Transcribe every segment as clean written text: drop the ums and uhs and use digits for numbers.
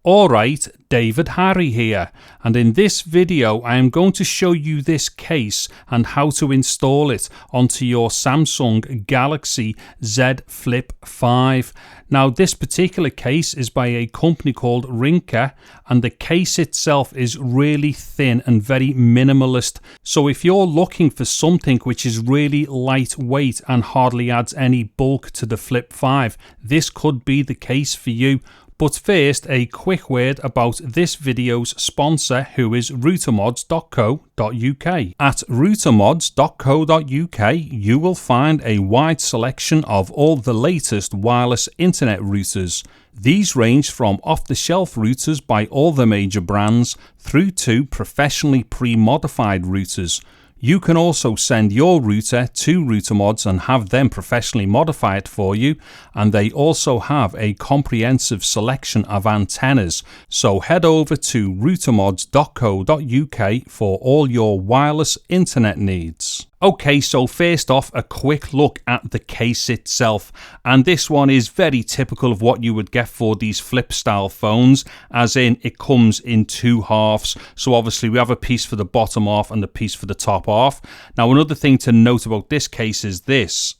Alright, David Harry here, and in this video I am going to show you this case and how to install it onto your Samsung Galaxy Z Flip 5. Now this particular case is by a company called Ringke, and the case itself is really thin and very minimalist. So if you're looking for something which is really lightweight and hardly adds any bulk to the Flip 5, this could be the case for you. But first, a quick word about this video's sponsor, who is routermods.co.uk. At routermods.co.uk, you will find a wide selection of all the latest wireless internet routers. These range from off-the-shelf routers by all the major brands through to professionally pre-modified routers. You can also send your router to Routermods and have them professionally modify it for you, and they also have a comprehensive selection of antennas. So head over to routermods.co.uk for all your wireless internet needs. Okay, so first off, a quick look at the case itself, and this one is very typical of what you would get for these flip style phones, as in it comes in two halves. So obviously we have a piece for the bottom half and the piece for the top half. Now another thing to note about this case is this.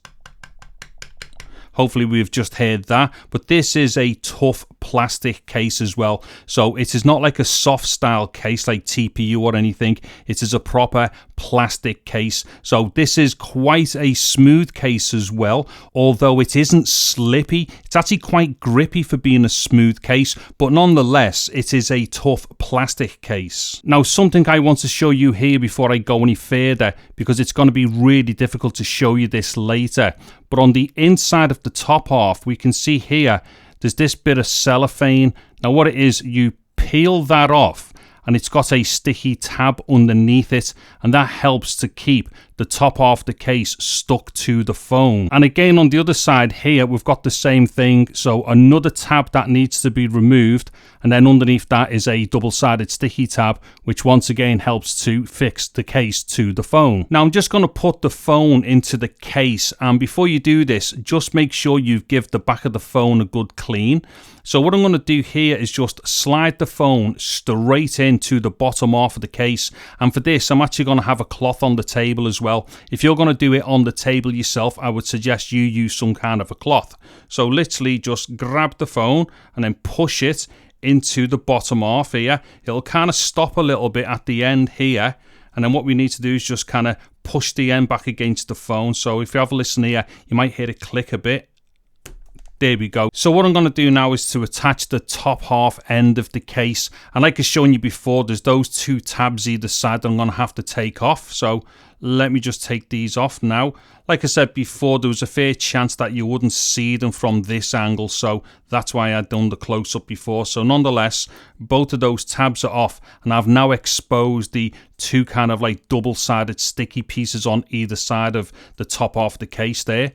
Hopefully we've just heard that, but this is a tough plastic case as well. So it is not like a soft style case like TPU or anything. It is a proper plastic case. So this is quite a smooth case as well, although it isn't slippy. It's actually quite grippy for being a smooth case, but nonetheless, it is a tough plastic case. Now, something I want to show you here before I go any further, because it's going to be really difficult to show you this later. But on the inside of the top half, we can see here, there's this bit of cellophane. Now what it is, you peel that off and it's got a sticky tab underneath it, and that helps to keep the top half of the case stuck to the phone. And again, on the other side here, we've got the same thing. So another tab that needs to be removed, and then underneath that is a double-sided sticky tab, which once again helps to fix the case to the phone. Now I'm just going to put the phone into the case, and before you do this, just make sure you give the back of the phone a good clean. So what I'm going to do here is just slide the phone straight into the bottom half of the case, and for this I'm actually going to have a cloth on the table as well. If you're going to do it on the table yourself, I would suggest you use some kind of a cloth. So literally just grab the phone and then push it into the bottom half here. It'll kind of stop a little bit at the end here, and then what we need to do is just kind of push the end back against the phone. So if you have a listen here, you might hear it click a bit. There we go. So what I'm going to do now is to attach the top half end of the case, and like I've shown you before, there's those two tabs either side that I'm going to have to take off. So let me just take these off now. Like I said before, there was a fair chance that you wouldn't see them from this angle, so that's why I'd done the close-up before. So nonetheless, both of those tabs are off, and I've now exposed the two kind of like double-sided sticky pieces on either side of the top half of the case there.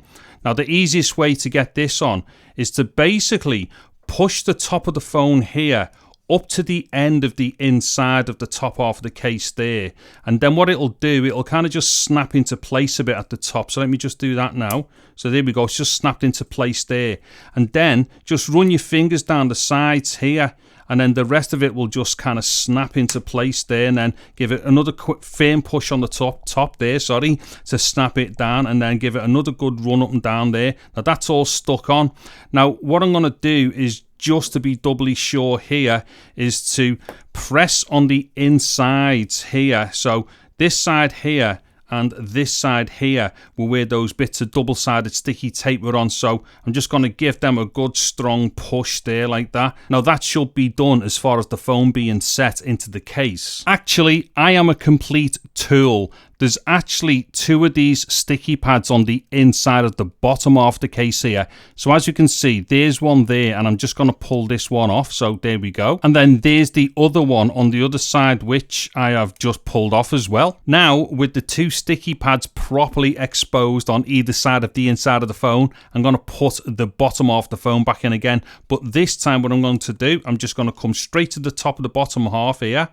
Now the easiest way to get this on is to basically push the top of the phone here up to the end of the inside of the top half of the case there, and then what it'll do, it'll kind of just snap into place a bit at the top. So let me just do that now. So there we go, it's just snapped into place there, and then just run your fingers down the sides here, and then the rest of it will just kind of snap into place there, and then give it another quick firm push on the top there, sorry, to snap it down, and then give it another good run up and down there. Now that's all stuck on. Now what I'm going to do is, just to be doubly sure here, is to press on the insides here. So this side here and this side here were where those bits of double-sided sticky tape were on. So I'm just going to give them a good strong push there like that. Now that should be done as far as the phone being set into the case. Actually, I am a complete tool. There's actually two of these sticky pads on the inside of the bottom half of the case here. So as you can see, there's one there, and I'm just going to pull this one off. So there we go. And then there's the other one on the other side, which I have just pulled off as well. Now, with the two sticky pads properly exposed on either side of the inside of the phone, I'm going to put the bottom half of the phone back in again. But this time what I'm going to do, I'm just going to come straight to the top of the bottom half here,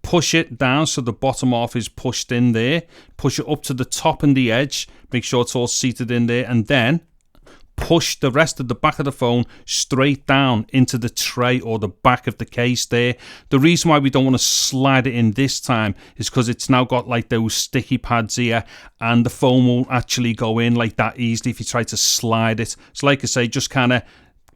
push it down so the bottom half is pushed in there, push it up to the top and the edge, make sure it's all seated in there, and then push the rest of the back of the phone straight down into the tray or the back of the case there. The reason why we don't want to slide it in this time is because it's now got like those sticky pads here, and the phone won't actually go in like that easily if you try to slide it. So like I say, just kind of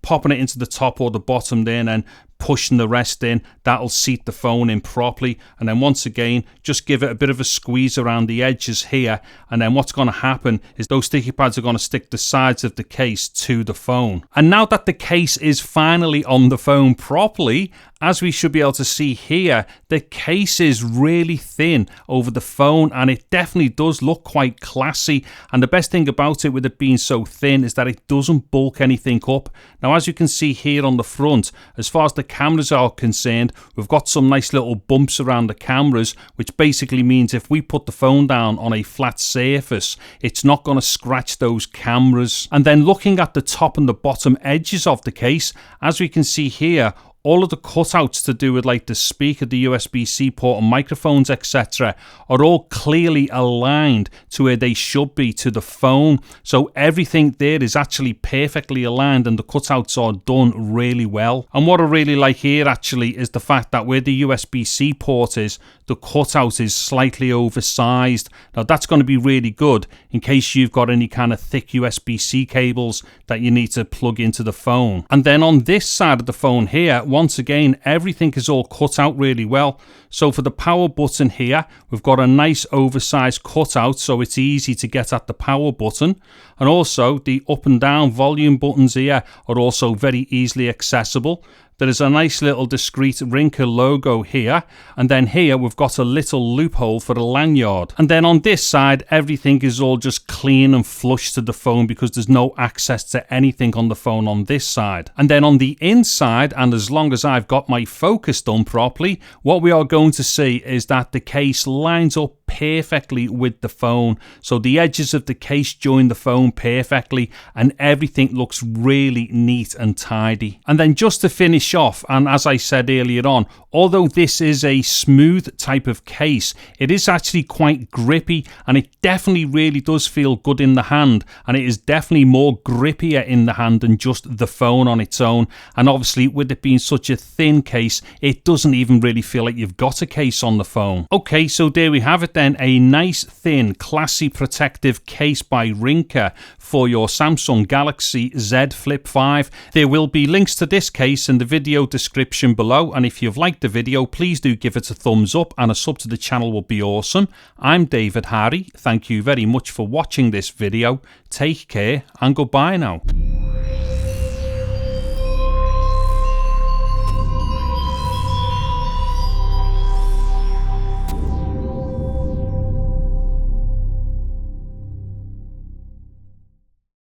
popping it into the top or the bottom there and then pushing the rest in. That'll seat the phone in properly. And then once again, just give it a bit of a squeeze around the edges here, and then what's going to happen is those sticky pads are going to stick the sides of the case to the phone. And now that the case is finally on the phone properly, as we should be able to see here, the case is really thin over the phone, and it definitely does look quite classy. And the best thing about it, with it being so thin, is that it doesn't bulk anything up. Now, as you can see here on the front, as far as the cameras are concerned, we've got some nice little bumps around the cameras, which basically means if we put the phone down on a flat surface, it's not going to scratch those cameras. And then looking at the top and the bottom edges of the case, as we can see here, all of the cutouts to do with like the speaker, the USB-C port and microphones, etc. are all clearly aligned to where they should be to the phone. So everything there is actually perfectly aligned and the cutouts are done really well. And what I really like here actually is the fact that where the USB-C port is, the cutout is slightly oversized. Now that's going to be really good in case you've got any kind of thick USB-C cables that you need to plug into the phone. And then on this side of the phone here, once again, everything is all cut out really well. So for the power button here, we've got a nice oversized cutout, so it's easy to get at the power button. And also the up and down volume buttons here are also very easily accessible. There is a nice little discreet Ringke logo here, and then here we've got a little loophole for a lanyard. And then on this side, everything is all just clean and flush to the phone because there's no access to anything on the phone on this side. And then on the inside, and as long as I've got my focus done properly, what we are going to see is that the case lines up perfectly with the phone. So the edges of the case join the phone perfectly and everything looks really neat and tidy. And then just to finish off, and as I said earlier on, although this is a smooth type of case, it is actually quite grippy and it definitely really does feel good in the hand, and it is definitely more grippier in the hand than just the phone on its own. And obviously with it being such a thin case, it doesn't even really feel like you've got a case on the phone. Okay, so there we have it then, a nice thin classy protective case by Ringke for your Samsung Galaxy Z Flip 5. There will be links to this case in the video description below, and if you've liked the video, please do give it a thumbs up, and a sub to the channel would be awesome. I'm David Harry, thank you very much for watching this video, take care and goodbye now.